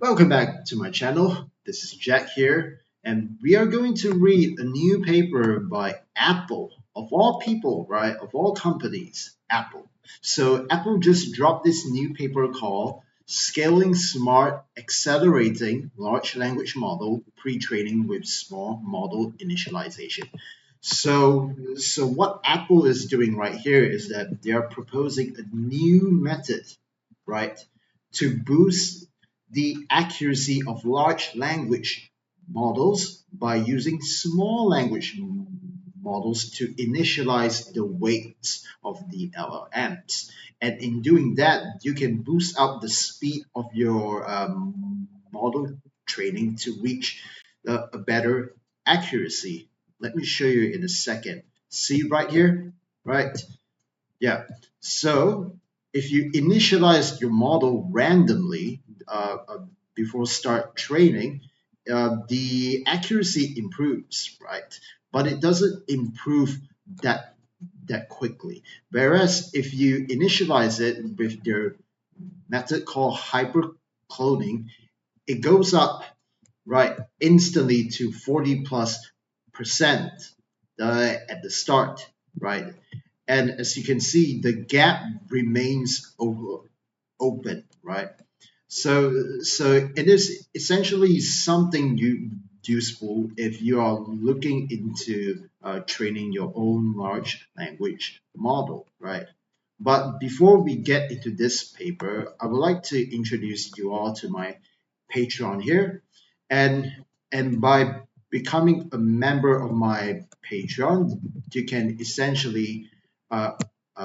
Welcome back to my channel. This is Jack here, and we are going to read a new paper by Apple, of all people, right? Of all companies, Apple. So, Apple just dropped this new paper called Scaling Smart Accelerating Large Language Model Pre-training with Small Model Initialization. So what Apple is doing right here is that they are proposing a new method, right, to boost the accuracy of large language models by using small language models to initialize the weights of the LLMs. And in doing that, you can boost up the speed of your model training to reach a better accuracy. Let me show you in a second. See right here, right? Yeah. So if you initialize your model randomly before start training, the accuracy improves, right? But it doesn't improve that that quickly. Whereas if you initialize it with their method called hypercloning, it goes up right instantly to 40 plus percent at the start, right? And as you can see, the gap remains open, right? So it is essentially something useful if you are looking into training your own large language model, right? But before we get into this paper, I would like to introduce you all to my Patreon here, and by becoming a member of my Patreon, you can essentially uh,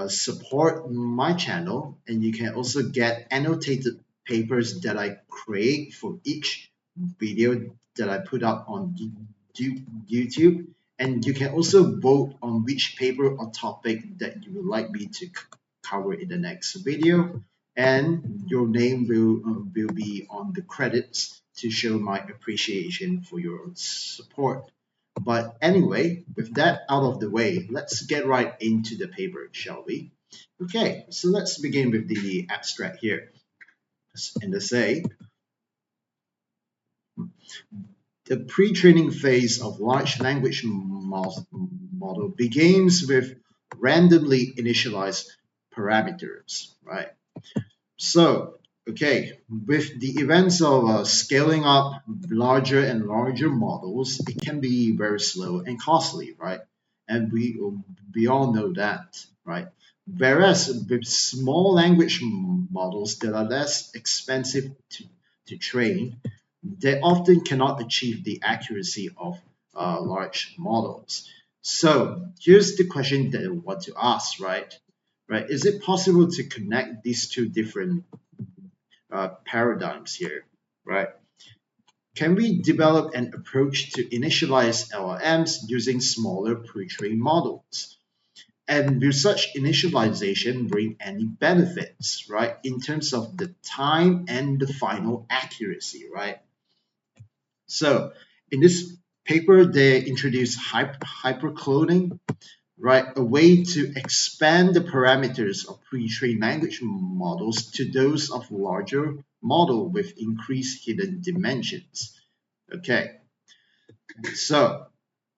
support my channel, and you can also get annotated papers that I create for each video that I put up on YouTube. And you can also vote on which paper or topic that you would like me to cover in the next video. And your name will be on the credits to show my appreciation for your support. But anyway, with that out of the way, let's get right into the paper, shall we? Okay, so let's begin with the abstract here. And they say the pre-training phase of large language model begins with randomly initialized parameters, right? So, okay, with the events of scaling up larger and larger models, it can be very slow and costly, right? And we all know that, right? Whereas with small language models that are less expensive to train, they often cannot achieve the accuracy of large models. So here's the question that I want to ask, right? Right? Is it possible to connect these two different paradigms here, right? Can we develop an approach to initialize LLMs using smaller pre-trained models? And will such initialization bring any benefits, right, in terms of the time and the final accuracy, right? So in this paper, they introduce hypercloning, right? A way to expand the parameters of pre-trained language models to those of larger model with increased hidden dimensions. Okay, so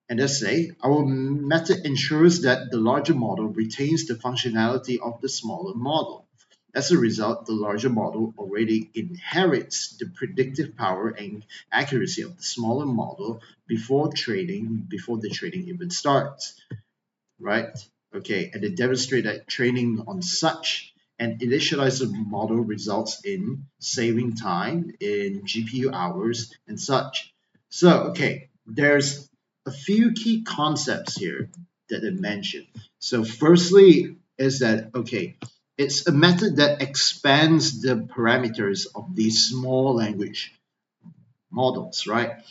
and let's say our method ensures that the larger model retains the functionality of the smaller model. As a result, the larger model already inherits the predictive power and accuracy of the smaller model before the training even starts, right? Okay, and they demonstrate that training on such an initialized model results in saving time in GPU hours and such. So, okay, there's a few key concepts here that they mentioned. So, firstly, is that okay, it's a method that expands the parameters of these small language models, right?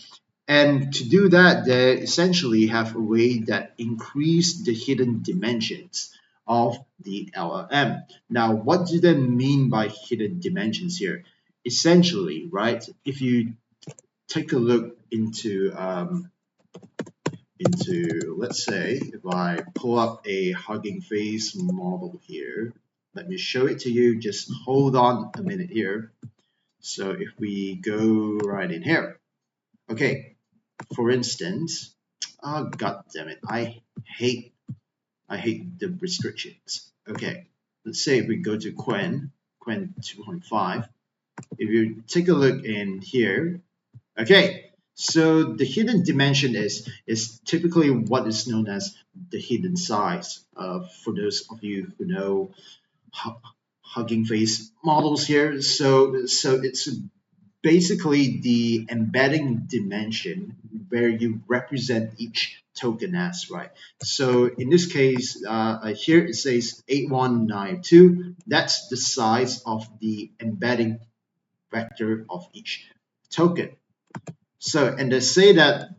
And to do that, they essentially have a way that increase the hidden dimensions of the LLM. Now, what do they mean by hidden dimensions here? Essentially, right, if you take a look into let's say if I pull up a Hugging Face model here, let me show it to you. Just hold on a minute here. So if we go right in here, okay, for instance, oh god damn it, I hate the restrictions. Okay, let's say if we go to Quen 2.5, if you take a look in here, okay, so the hidden dimension is typically what is known as the hidden size. For those of you who know hu- Hugging Face models here, so it's basically the embedding dimension where you represent each token as, right? So in this case, here it says 8192. That's the size of the embedding vector of each token. So, and they say that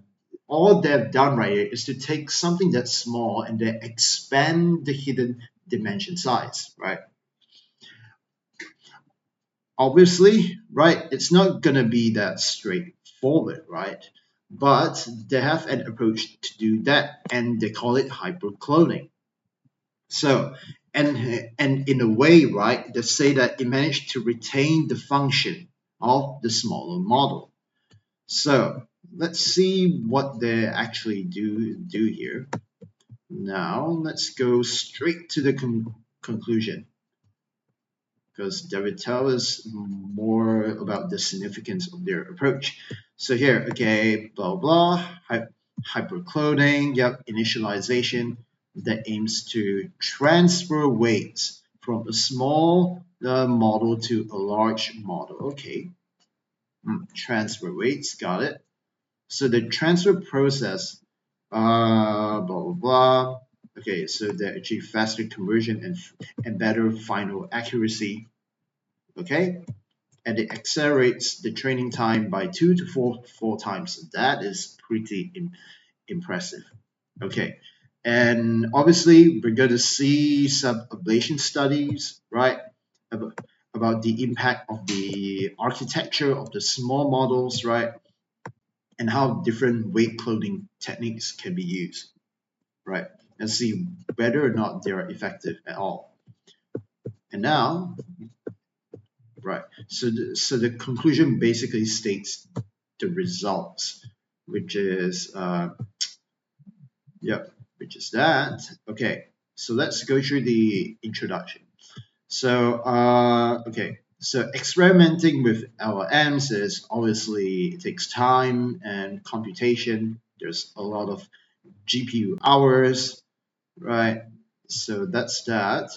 all they've done right here is to take something that's small and then expand the hidden dimension size, right? Obviously, right, it's not gonna be that straightforward, right? But they have an approach to do that, and they call it hypercloning. So, and in a way, right, they say that it managed to retain the function of the smaller model. So let's see what they actually do here. Now let's go straight to the conclusion, because they will tell us more about the significance of their approach. So here, okay, blah blah, hypercloning, yep, initialization that aims to transfer weights from a small model to a large model. Okay, transfer weights, got it. So the transfer process, blah blah blah. Okay, so they achieve faster conversion and better final accuracy. Okay, and it accelerates the training time by 2 to 4 times. That is pretty impressive. Okay, and obviously we're going to see some ablation studies, right, about, about the impact of the architecture of the small models, right, and how different weight cloning techniques can be used, right, and see whether or not they are effective at all. And now, right, so the conclusion basically states the results, which is yep, which is that. Okay, so let's go through the introduction. So okay, so experimenting with LLMs is obviously it takes time and computation. There's a lot of GPU hours, right? So that's that.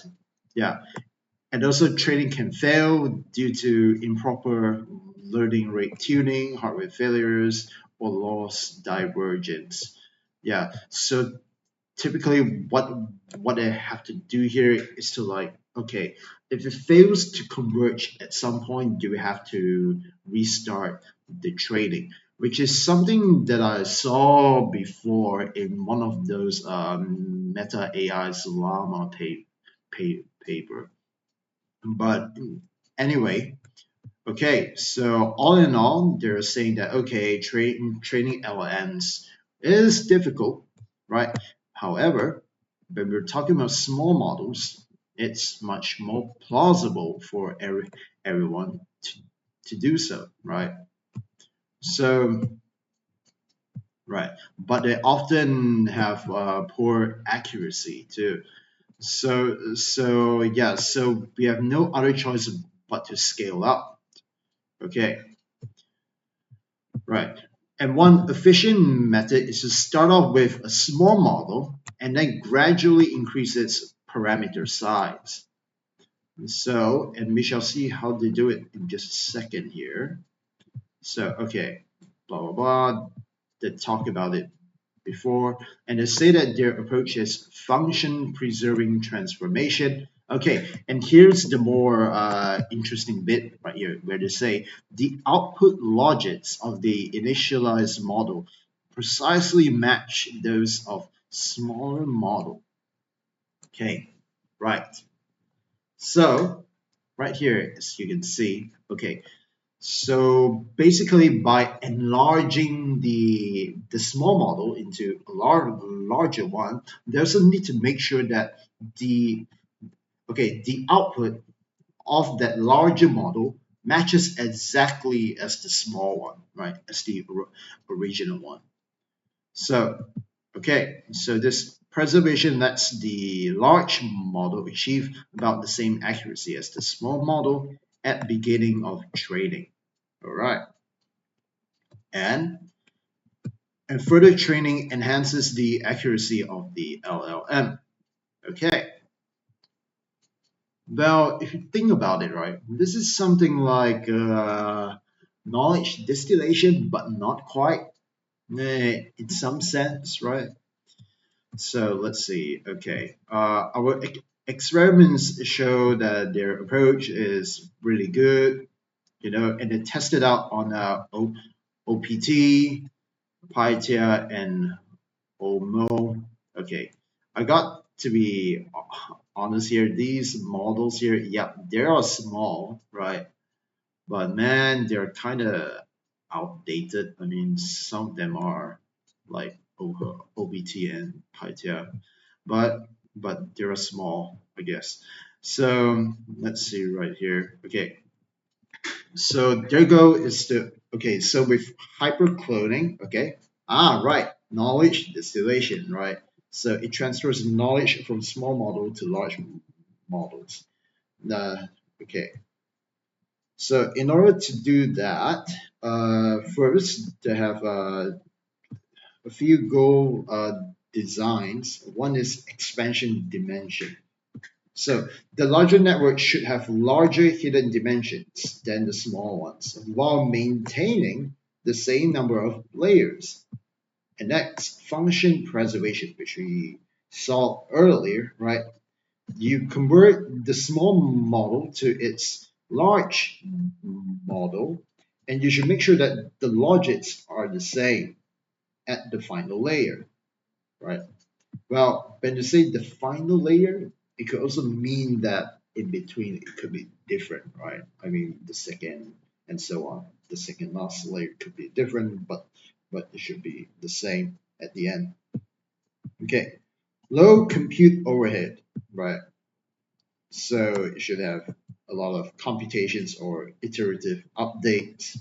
Yeah, and also training can fail due to improper learning rate tuning, hardware failures, or loss divergence. Yeah, so typically what I have to do here is to like, okay, if it fails to converge at some point, do we have to restart the training, which is something that I saw before in one of those Meta AI's Llama paper. But anyway, okay, so all in all, they're saying that okay, training LLMs is difficult, right? However, when we're talking about small models, it's much more plausible for everyone to do so, right? So, right, but they often have poor accuracy too. So yeah, so we have no other choice but to scale up. Okay, right. And one efficient method is to start off with a small model and then gradually increase its parameter size. So, and we shall see how they do it in just a second here. So, okay, blah, blah, blah. They talk about it before, and they say that their approach is function preserving transformation. Okay, and here's the more interesting bit right here, where they say the output logics of the initialized model precisely match those of smaller model. Okay, right. So right here, as you can see, okay, so basically, by enlarging the small model into a larger one, they also need to make sure that the the output of that larger model matches exactly as the small one, right? As the original one. So, okay, so this preservation lets the large model achieve about the same accuracy as the small model at beginning of training. All right, and and further training enhances the accuracy of the LLM. Okay, well, if you think about it, right, this is something like knowledge distillation, but not quite, in some sense, right? So let's see. Okay, our experiments show that their approach is really good, and they tested out on OPT, PyTia, and OMO. Okay, I got to be honest here. These models here, yeah, they are small, right? But man, they're kind of outdated. I mean, some of them are like OBT and PyTia, but they're small, I guess. So let's see right here. Okay, so their goal is to So with hypercloning, right, knowledge distillation, right. So it transfers knowledge from small model to large models. Uh, okay, so in order to do that, first they have a few goal designs. One is expansion dimension. So the larger network should have larger hidden dimensions than the small ones, while maintaining the same number of layers. And next, function preservation, which we saw earlier, right? You convert the small model to its large model, and you should make sure that the logics are the same at the final layer, right? Well, when you say the final layer, it could also mean that in between it could be different, right? I mean, the second and so on. The second last layer could be different, but it should be the same at the end. Okay, low compute overhead, right? So it should have a lot of computations or iterative updates,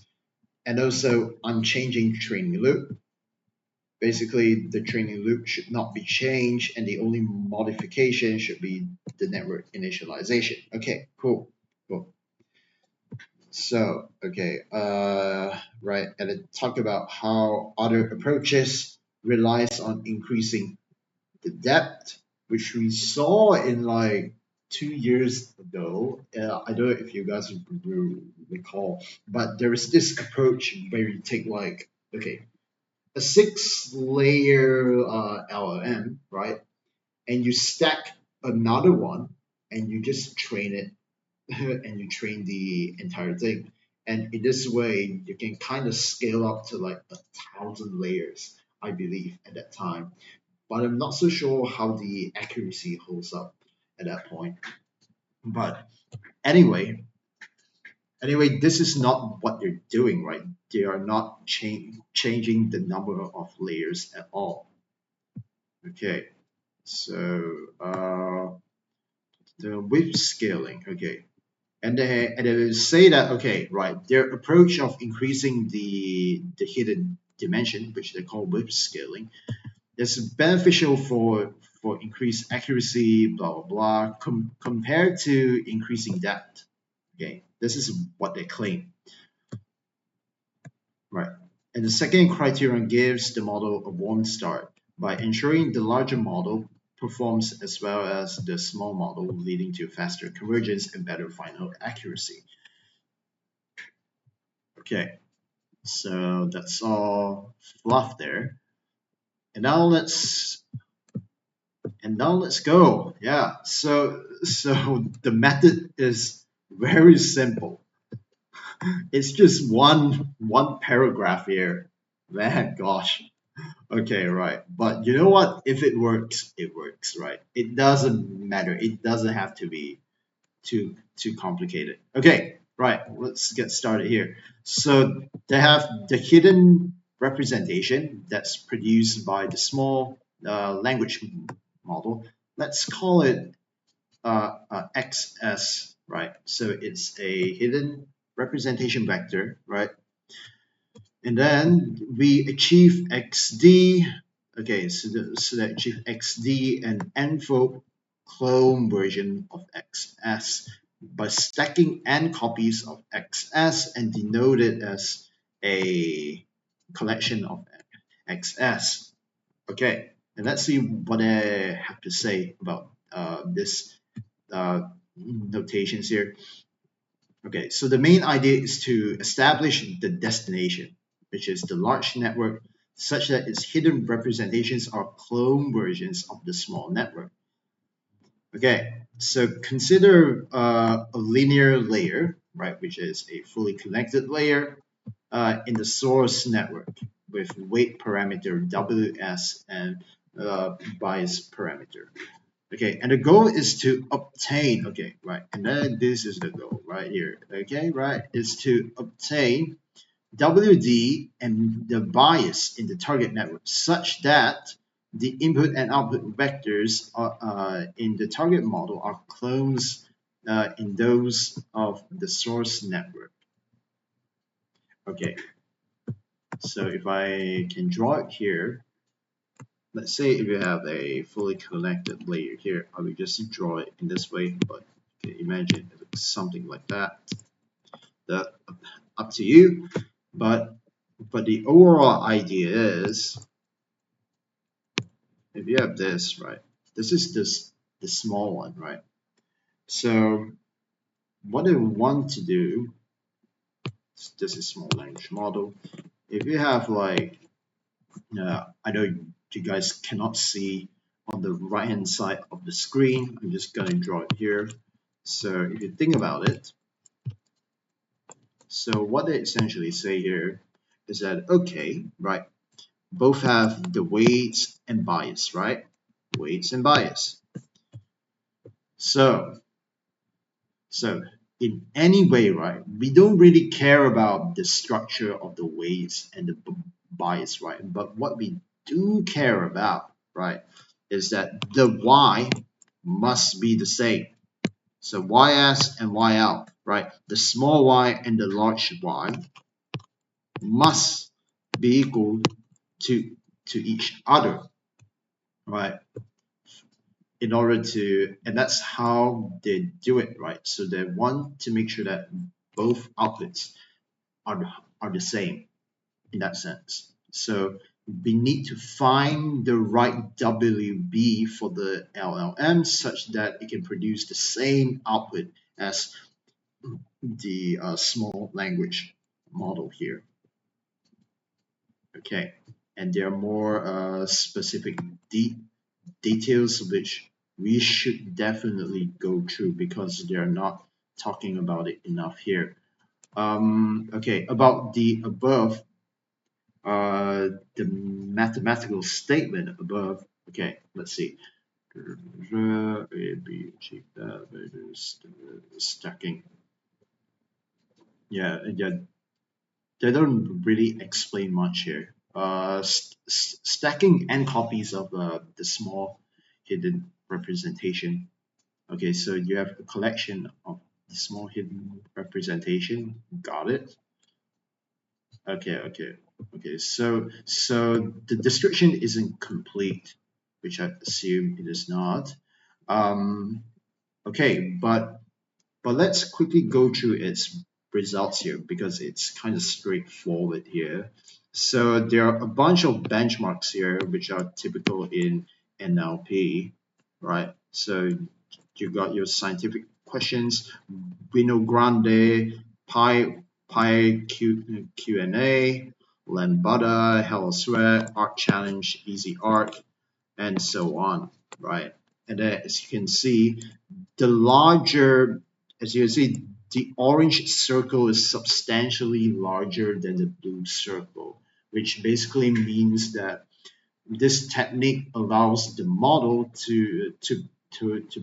and also unchanging training loop. Basically, the training loop should not be changed, and the only modification should be the network initialization. Okay, cool, cool. So, right, and then talk about how other approaches relies on increasing the depth, which we saw in like 2 years ago. I don't know if you guys recall, but there is this approach where you take like, a six-layer LLM, right? And you stack another one, and you just train it, and you train the entire thing. And in this way, you can kind of scale up to like 1,000 layers, I believe, at that time. But I'm not so sure how the accuracy holds up at that point. But anyway, this is not what they're doing, right? They are not changing the number of layers at all. Okay, so the width scaling, and they say that right, their approach of increasing the hidden dimension, which they call width scaling, is beneficial for increased accuracy, blah blah blah, compared to increasing depth. Okay, this is what they claim, right? And the second criterion gives the model a warm start by ensuring the larger model performs as well as the small model, leading to faster convergence and better final accuracy. Okay, so that's all fluff there. And now let's go. Yeah. So the method is very simple. It's just one paragraph here. Man, gosh. Okay, right. But you know what? If it works, it works, right? It doesn't matter. It doesn't have to be too complicated. Okay, right. Let's get started here. So they have the hidden representation that's produced by the small language model. Let's call it XS, right? So it's a hidden representation vector, right? And then we achieve XD. Okay, so that achieve XD and n-fold clone version of XS by stacking n copies of XS and denote it as a collection of XS. Okay, and let's see what I have to say about this notations here. Okay, so the main idea is to establish the destination, which is the large network, such that its hidden representations are clone versions of the small network. Okay, so consider a linear layer, right, which is a fully connected layer in the source network with weight parameter WS and bias parameter. Okay, and the goal is to obtain, okay, right, and then this is the goal right here, okay, right, is to obtain WD and the bias in the target network such that the input and output vectors are, in the target model are clones in those of the source network. Okay, so if I can draw it here, let's say if you have a fully connected layer here, I will just draw it in this way, but you can imagine it looks something like that. That up to you, but the overall idea is if you have this, right, this is the small one, right? So what I want to do, this is small language model. If you have like, I know you guys cannot see on the right hand side of the screen. I'm just gonna draw it here. So if you think about it, so what they essentially say here is that, okay, right, both have the weights and bias, right? Weights and bias. So in any way, right, we don't really care about the structure of the weights and the bias, right? But what we do care about, right, is that the y must be the same. So ys and yl, right? The small y and the large y must be equal to each other, right? In order to, and that's how they do it, right? So they want to make sure that both outputs are the same in that sense. So we need to find the right WB for the LLM such that it can produce the same output as the small language model here. Okay, and there are more specific details which we should definitely go through because they're not talking about it enough here. Okay, about the above, the mathematical statement above. Okay, let's see. Stacking. Yeah, they don't really explain much here. Stacking n copies of the small hidden representation. Okay, so you have a collection of the small hidden representation. Got it? Okay. So the description isn't complete, which I assume it is not. Okay, but let's quickly go through its results here because it's kind of straightforward here. So there are a bunch of benchmarks here which are typical in NLP, right? So you got your scientific questions, Vino Grande, Pi Q&A, Lambda, Hello Sweat, Art Challenge, Easy Art, and so on, right? And then as you can see, the larger, as you can see, the orange circle is substantially larger than the blue circle, which basically means that this technique allows the model to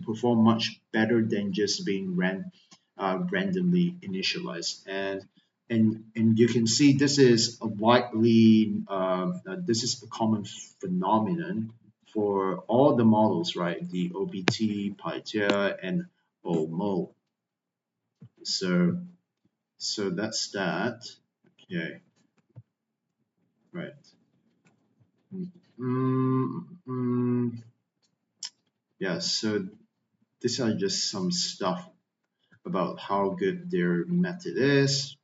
perform much better than just being randomly initialized. And you can see this is a widely this is a common phenomenon for all the models, right? The OPT, PyTia, and OMO. So So that's that. Okay, right. Mm, mm, yeah, so these are just some stuff about how good their method is,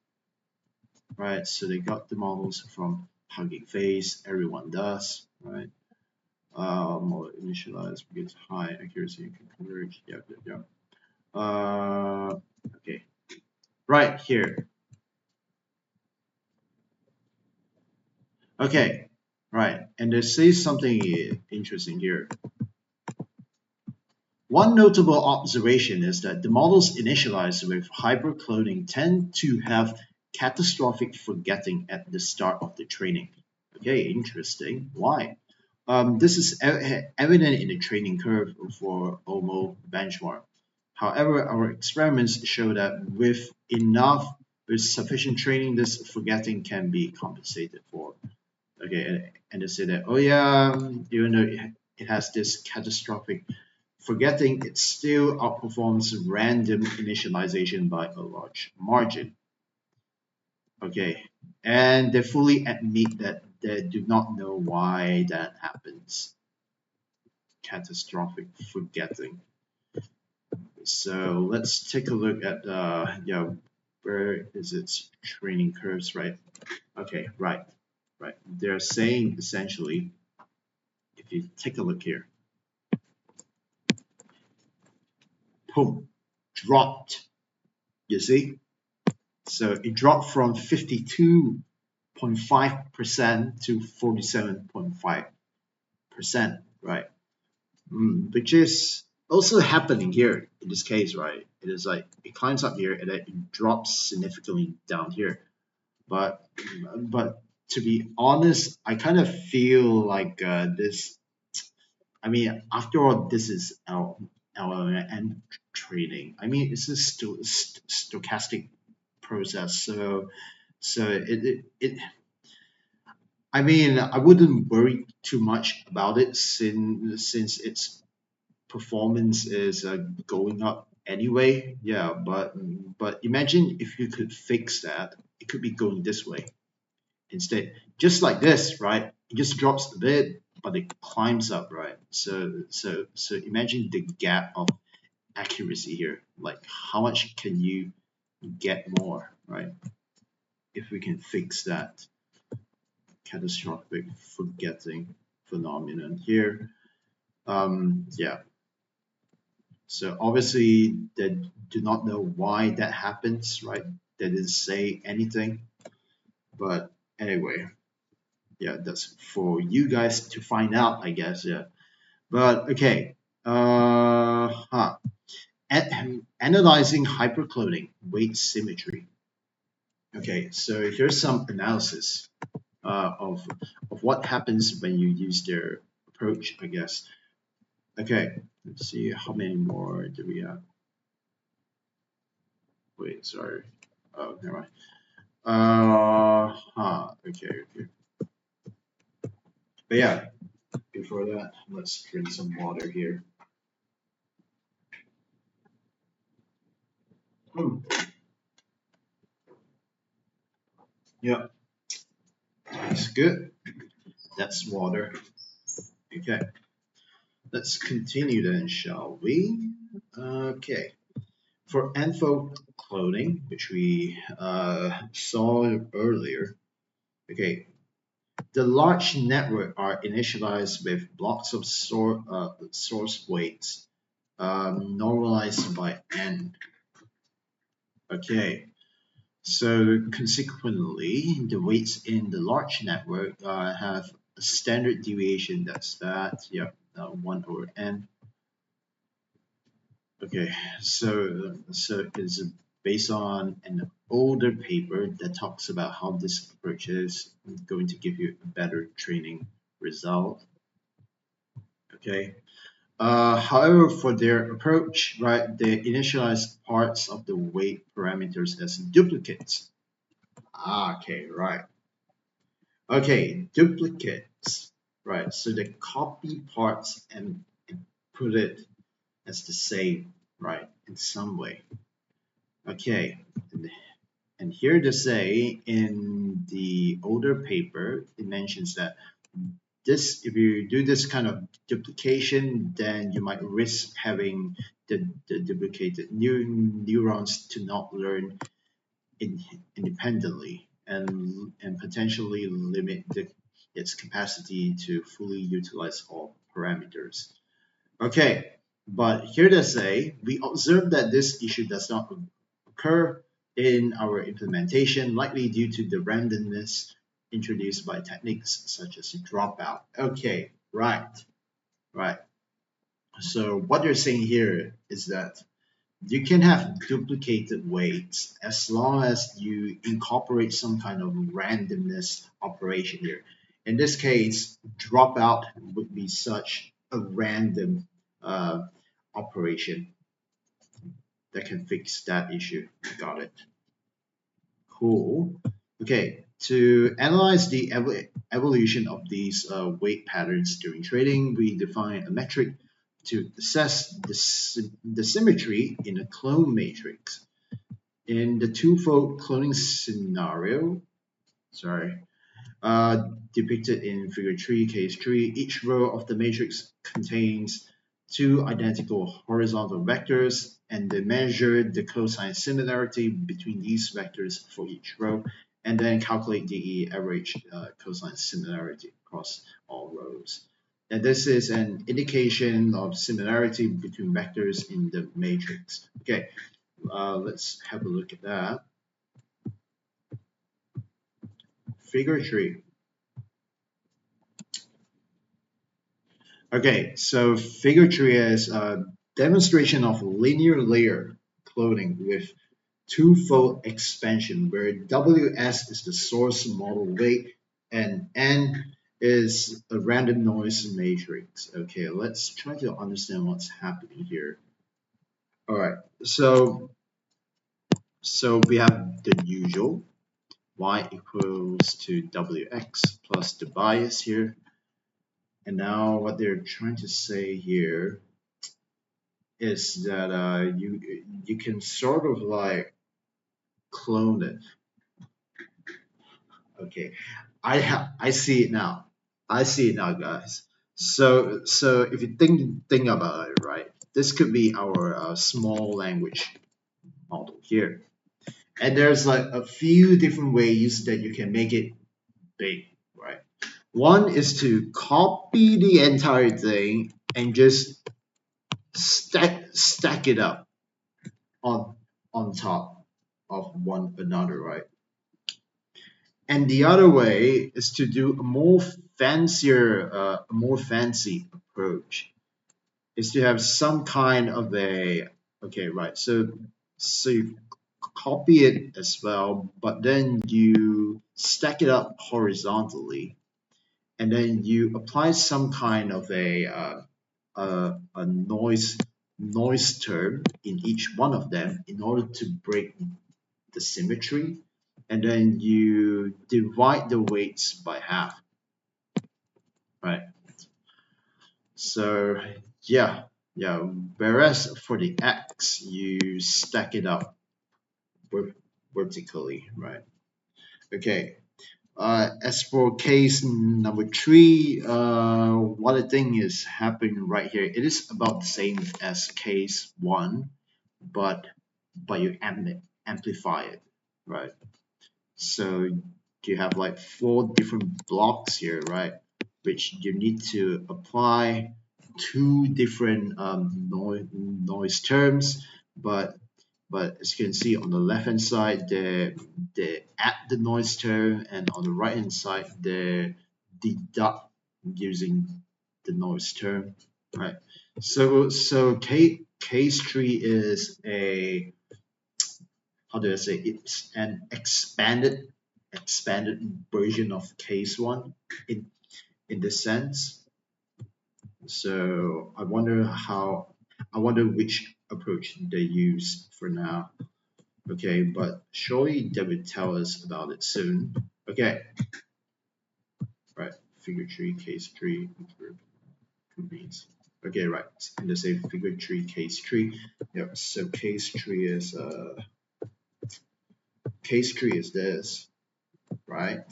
right? So they got the models from Hugging Face, everyone does, right? More initialized because high accuracy can converge. Yeah, yeah, yeah. Okay, right here. Okay, right, and they say something interesting here. One notable observation is that the models initialized with hypercloning tend to have catastrophic forgetting at the start of the training. Okay, interesting. Why? This is evident in the training curve for OMO benchmark. However, our experiments show that with sufficient training, this forgetting can be compensated for. Okay, and they say that, oh yeah, even though it has this catastrophic forgetting, it still outperforms random initialization by a large margin. Okay, and they fully admit that they do not know why that happens. Catastrophic forgetting. So let's take a look at yeah, where is its training curves, right? Okay, right, right. They're saying essentially, if you take a look here, boom, dropped. You see? So it dropped from 52.5% to 47.5%, right? Which is also happening here in this case, right? It is like it climbs up here and then it drops significantly down here. But to be honest, I kind of feel like this. I mean, after all, this is LLM trading. I mean, it's a stochastic process, so I mean, I wouldn't worry too much about it since its performance is going up anyway. Yeah, but imagine if you could fix that, it could be going this way instead, just like this, right? It just drops a bit, but it climbs up, right? So imagine the gap of accuracy here. Like, how much can you get more, right? If we can fix that catastrophic forgetting phenomenon here. Yeah. So obviously they do not know why that happens, right? They didn't say anything. But anyway, yeah, that's for you guys to find out, I guess. Yeah. But okay. Huh. Analyzing hypercloning weight symmetry. Okay, so here's some analysis of what happens when you use their approach, I guess. Okay, let's see how many more do we have. Wait, sorry. Oh, never mind. Okay, okay. But yeah, before that, let's drink some water here. Hmm. Yeah, it's good. That's water. Okay, let's continue then, shall we? Okay, for info cloning, which we saw earlier. Okay, the large network are initialized with blocks of source weights normalized by n. Okay, so consequently, the weights in the large network have a standard deviation that's that, yeah, 1 over n. Okay, so it's based on an older paper that talks about how this approach is going to give you a better training result. Okay. However, for their approach, right, they initialize parts of the weight parameters as duplicates. Okay, right. Okay, duplicates. Right. So they copy parts and put it as the same, right, in some way. Okay. And here they say in the older paper, it mentions that this, if you do this kind of duplication, then you might risk having the duplicated neurons to not learn independently and potentially limit its capacity to fully utilize all parameters. Okay, but here they say we observe that this issue does not occur in our implementation, likely due to the randomness introduced by techniques such as dropout. Okay, right. So what they're saying here is that you can have duplicated weights as long as you incorporate some kind of randomness operation here. In this case, dropout would be such a random uh, operation that can fix that issue. Got it. Cool. Okay, to analyze the evolution of these weight patterns during trading, we define a metric to assess the symmetry in a clone matrix. In the twofold cloning scenario, sorry, depicted in figure 3, case 3, each row of the matrix contains two identical horizontal vectors, and they measure the cosine similarity between these vectors for each row, and then calculate the average cosine similarity across all rows. And this is an indication of similarity between vectors in the matrix. Okay, let's have a look at that. Figure 3. Okay, so figure 3 is a demonstration of linear layer cloning with twofold expansion where WS is the source model weight and N is a random noise matrix. Okay, let's try to understand what's happening here. All right, so we have the usual y equals to WX plus the bias here. And now what they're trying to say here is that you can sort of like clone it. Okay, I see it now. I see it now, guys. So if you think about it, right? This could be our small language model here, and there's like a few different ways that you can make it big, right? One is to copy the entire thing and just stack it up on top of one another, right? And the other way is to do a more fancy approach. Is to have some kind of a okay, right? So you copy it as well, but then you stack it up horizontally, and then you apply some kind of a noise term in each one of them in order to break the symmetry, and then you divide the weights by half, right? So yeah. Whereas for the x, you stack it up vertically, right? Okay. As for case number 3, what I think is happening right here, it is about the same as case 1, but you amplify it, right? So you have like 4 different blocks here, right? Which you need to apply 2 different noise terms, but as you can see on the left hand side, they add the noise term, and on the right hand side, they deduct using the noise term, right? So case 3 is a, how do I say, it's an expanded version of case 1 in this sense. So I wonder which approach they use for now. Okay, but surely they will tell us about it soon. Okay, right, figure 3 case 3 convenes. Okay, right, and they say figure 3 case 3. Yep, so case 3 is case tree is this, right?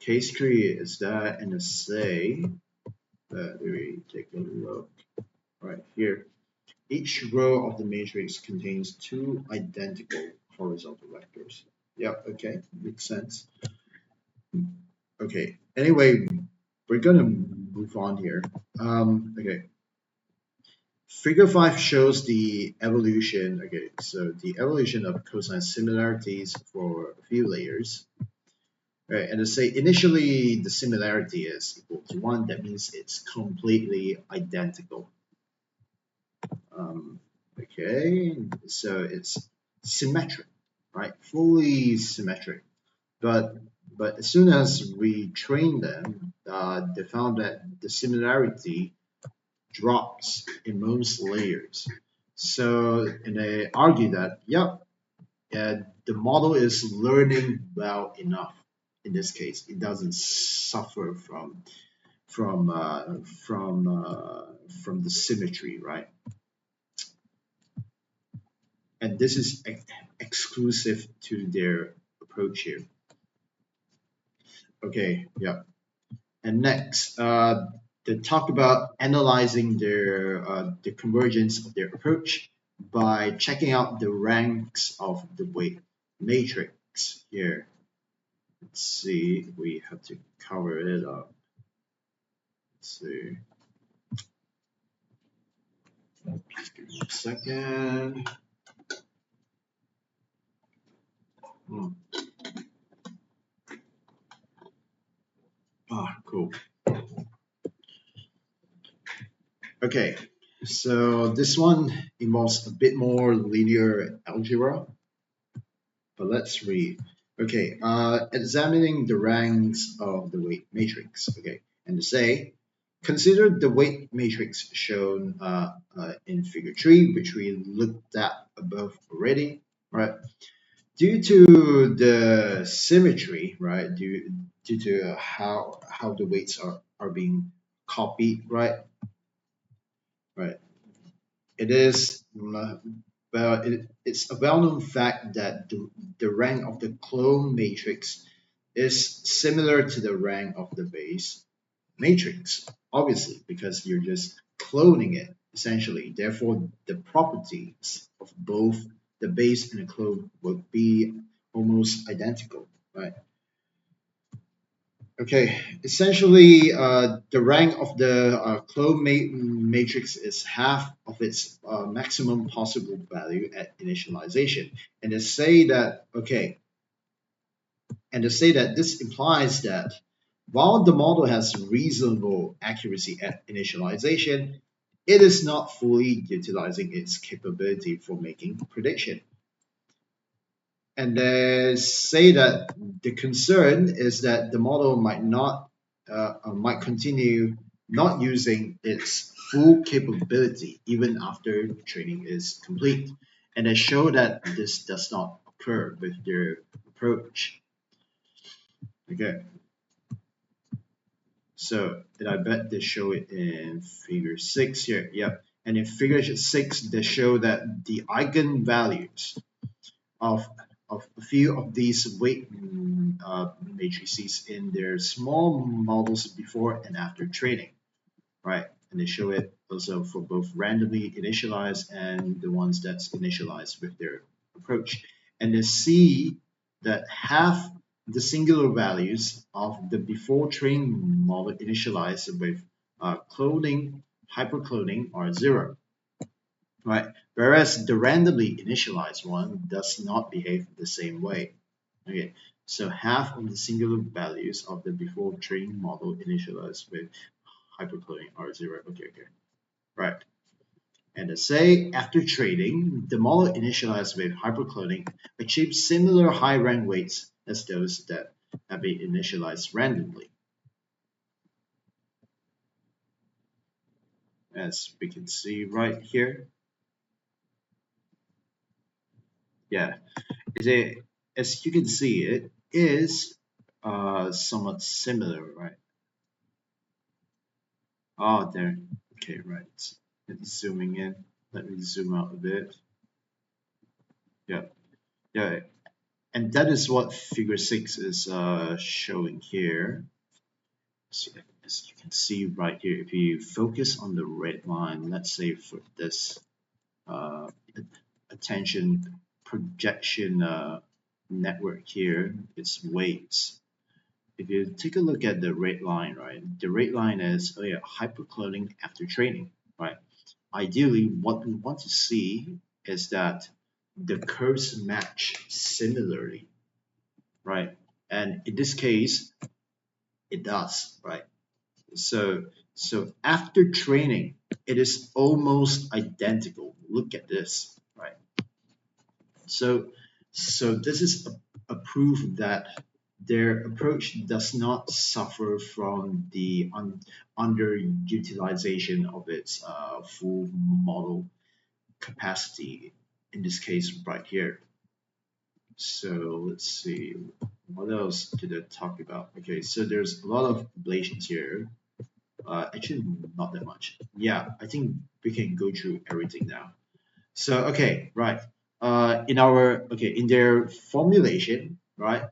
Case tree is that, and say, let me take a look right here. Each row of the matrix contains two identical horizontal vectors. Yeah, okay, makes sense. Okay, anyway, we're gonna move on here. Okay, figure 5 shows the evolution. Okay, so the evolution of cosine similarities for a few layers. Right, and to say initially the similarity is equal to 1, that means it's completely identical. Okay, so it's symmetric, right? Fully symmetric. But as soon as we train them, they found that the similarity drops in most layers. So, and they argue that, yep, the model is learning well enough. In this case, it doesn't suffer from uh, from uh, from the symmetry, right? And this is exclusive to their approach here. Okay, yeah. And next, they talk about analyzing the convergence of their approach by checking out the ranks of the weight matrix here. Let's see, we have to cover it up. Let's see. Just give me a second. Cool. Okay, so this one involves a bit more linear algebra, but let's read. Okay, examining the ranks of the weight matrix. Okay, and to say, consider the weight matrix shown in figure 3, which we looked at above already, right? Due to the symmetry, right? Due to how the weights are being copied, right? Right. It is, well, it's a well-known fact that the rank of the clone matrix is similar to the rank of the base matrix, obviously, because you're just cloning it, essentially. Therefore, the properties of both the base and the clone will be almost identical, right? Okay, essentially, the rank of the clone matrix is half of its maximum possible value at initialization. And to say that, okay, and to say that this implies that while the model has reasonable accuracy at initialization, it is not fully utilizing its capability for making prediction. And they say that the concern is that the model might continue not using its full capability even after training is complete. And they show that this does not occur with their approach. Okay, so and I bet they show it in figure 6 here. Yep. And in figure 6, they show that the eigenvalues of a few of these weight matrices in their small models before and after training, right? And they show it also for both randomly initialized and the ones that's initialized with their approach. And they see that half the singular values of the before trained model initialized with cloning, hypercloning are 0, right? Whereas the randomly initialized one does not behave the same way. Okay, so half of the singular values of the before trained model initialized with hypercloning are 0. Okay, right. And to say after training, the model initialized with hypercloning achieves similar high rank weights as those that have been initialized randomly. As we can see right here. Yeah, as you can see, it is somewhat similar, right? Oh, there. Okay, right. It's zooming in. Let me zoom out a bit. Yeah, yeah. And that is what figure 6 is showing here. So as you can see right here, if you focus on the red line, let's say for this uh, attention projection network here, its weights. If you take a look at the red line, right, the red line is hypercloning after training, right? Ideally, what we want to see is that the curves match similarly, right? And in this case, it does, right? So, so after training, it is almost identical. Look at this, right? So, so this is a proof that their approach does not suffer from the underutilization of its full model capacity. In this case, right here. So let's see, what else did I talk about? Okay, so there's a lot of ablations here. Actually, not that much. Yeah, I think we can go through everything now. So okay, right. In their formulation, right,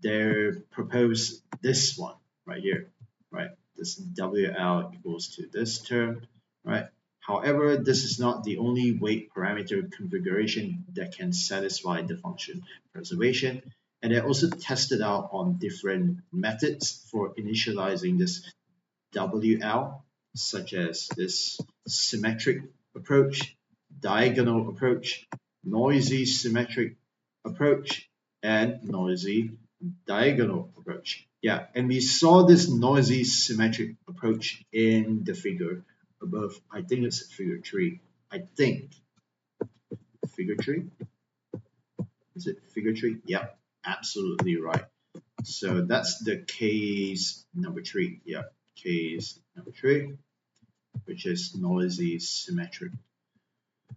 they propose this one right here, right? This WL equals to this term, right? However, this is not the only weight parameter configuration that can satisfy the function preservation, and they also tested out on different methods for initializing this WL, such as this symmetric approach, diagonal approach, noisy symmetric approach, and noisy diagonal approach. Yeah, and we saw this noisy symmetric approach in the figure above. I think it's figure 3. I think figure 3. Is it figure 3? Yeah, absolutely right. So that's the case number 3. Yeah, case number 3, which is noisy symmetric.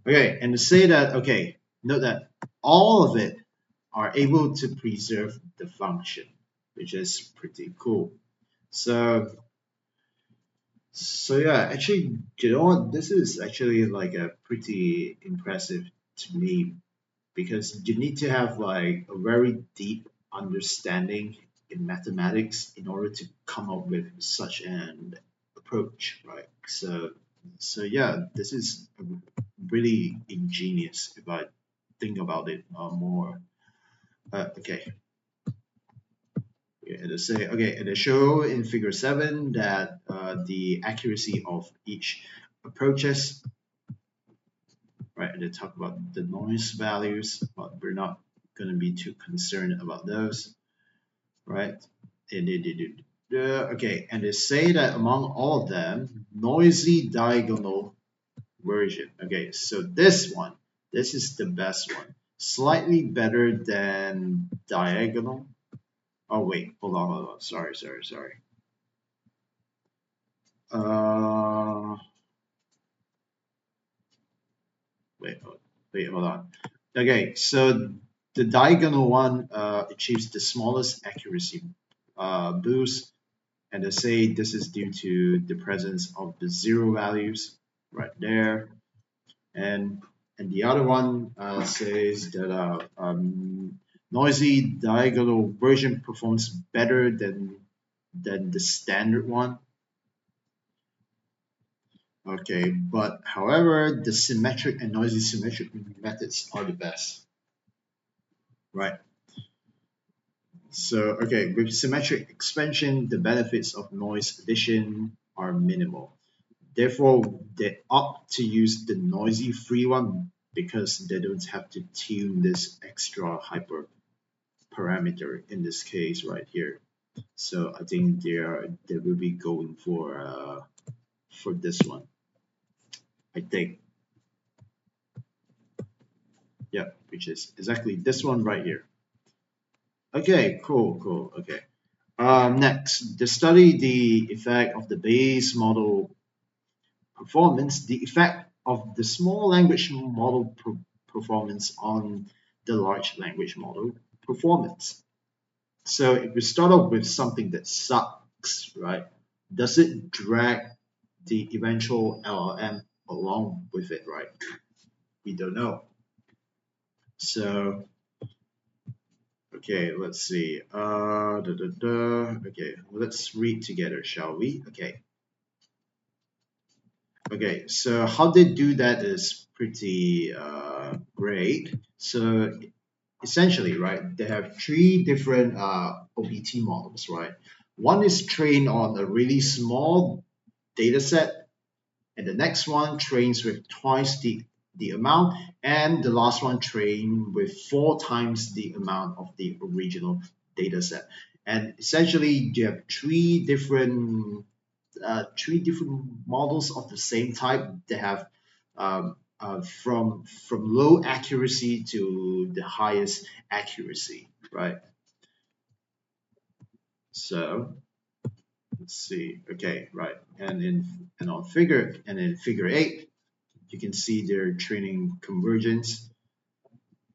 Okay, and to say that, okay, note that all of it are able to preserve the function, which is pretty cool. So, so yeah, actually, you know what? This is actually like a pretty impressive to me because you need to have like a very deep understanding in mathematics in order to come up with such an approach, right? So yeah, this is really ingenious if I think about it more. Okay, and they say okay, and they show in Figure 7 that the accuracy of each approaches, right? And they talk about the noise values, but we're not going to be too concerned about those, right? And they did. Okay, and they say that among all of them, noisy diagonal version. Okay, so this is the best one. Slightly better than diagonal. Oh wait, hold on. Sorry. Uh, wait, hold on. Okay, so the diagonal one achieves the smallest accuracy boost, and they say this is due to the presence of the zero values right there. And the other one says that noisy diagonal version performs better than the standard one. Okay, but however, the symmetric and noisy symmetric methods are the best, right? So okay, with symmetric expansion, the benefits of noise addition are minimal. Therefore, they opt to use the noisy free one because they don't have to tune this extra hyper parameter in this case right here. So I think they will be going for this one. I think, yeah, which is exactly this one right here. Okay, cool. Okay. Next, to study the effect of the base model performance, the effect of the small language model performance on the large language model performance. So if we start off with something that sucks, right? Does it drag the eventual LLM along with it, right? We don't know. So Okay, let's see. Okay, let's read together, shall we? Okay. Okay, so how they do that is pretty great. So essentially, right, they have three different OPT models, right? One is trained on a really small data set, and the next one trains with twice the amount, and the last one trained with four times the amount of the original data set. And essentially, you have three different models of the same type. They have from low accuracy to the highest accuracy, right? So let's see. Okay, right. In figure 8, you can see their training convergence.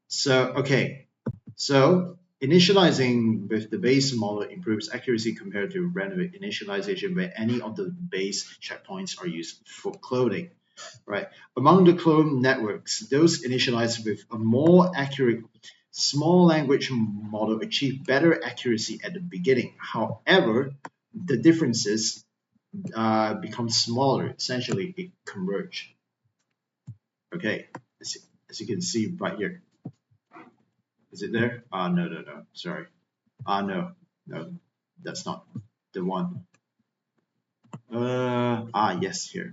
So okay, so initializing with the base model improves accuracy compared to random initialization where any of the base checkpoints are used for cloning. Right. Among the clone networks, those initialized with a more accurate small language model achieve better accuracy at the beginning. However, the differences become smaller. Essentially, it converge. Okay, as you can see right here. Is it there? No, no, no. Sorry. No, no, that's not the one. Yes, here.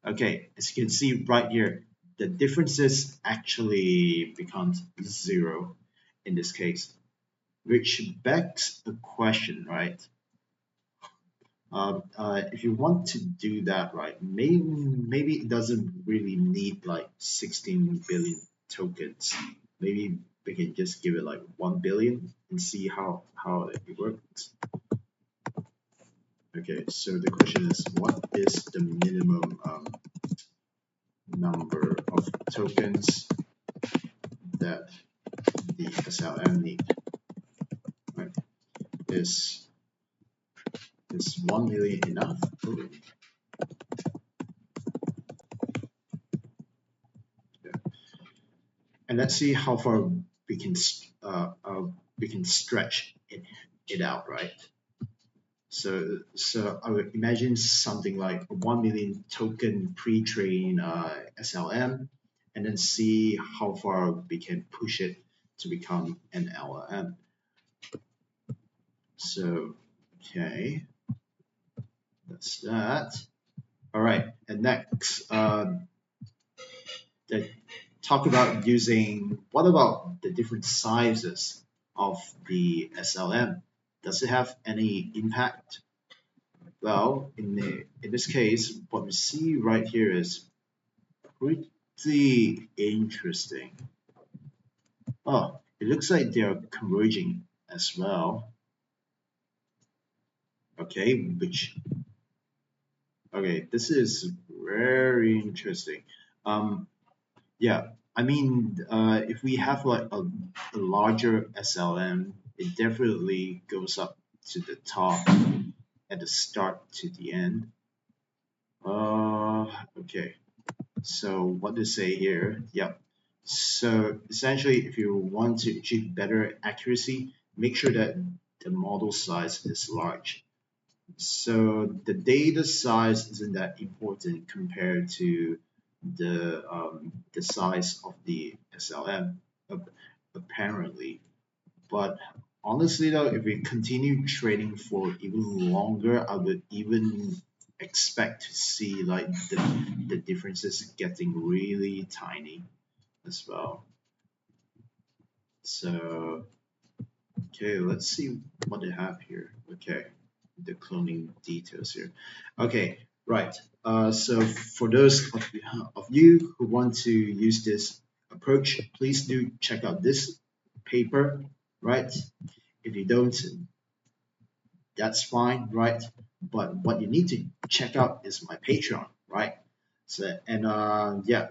Okay, as you can see right here, the differences actually becomes 0 in this case, which begs a question, right? If you want to do that, right, maybe it doesn't really need like 16 billion tokens. Maybe we can just give it like 1 billion and see how it works. Okay, so the question is, what is the minimum number of tokens that the SLM need? Right? Is 1 million enough? Yeah. And let's see how far we can stretch it out, right? So I would imagine something like a 1 million token pre-trained SLM, and then see how far we can push it to become an LLM. So okay, that's that. All right, and next, they talk about using. What about the different sizes of the SLM? Does it have any impact? Well, in this case, what we see right here is pretty interesting. Oh, it looks like they are converging as well. Okay, this is very interesting. Um, yeah, I mean, if we have like a larger SLM, it definitely goes up to the top at the start to the end. Okay. So what to say here? Yep. So essentially, if you want to achieve better accuracy, make sure that the model size is large. So the data size isn't that important compared to the size of the SLM, apparently. But honestly though, if we continue training for even longer, I would even expect to see like the differences getting really tiny as well. So okay, let's see what they have here. Okay, the cloning details here. Okay, right. So for those of you who want to use this approach, please do check out this paper, right? If you don't, that's fine, right? But what you need to check out is my Patreon, right? So and yeah.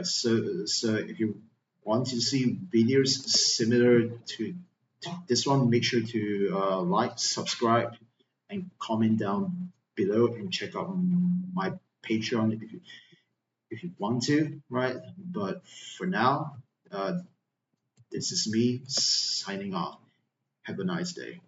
So if you want to see videos similar to this one, make sure to like, subscribe, and comment down below, and check out my Patreon if you want to, right? But for now, uh, This is me signing off. Have a nice day.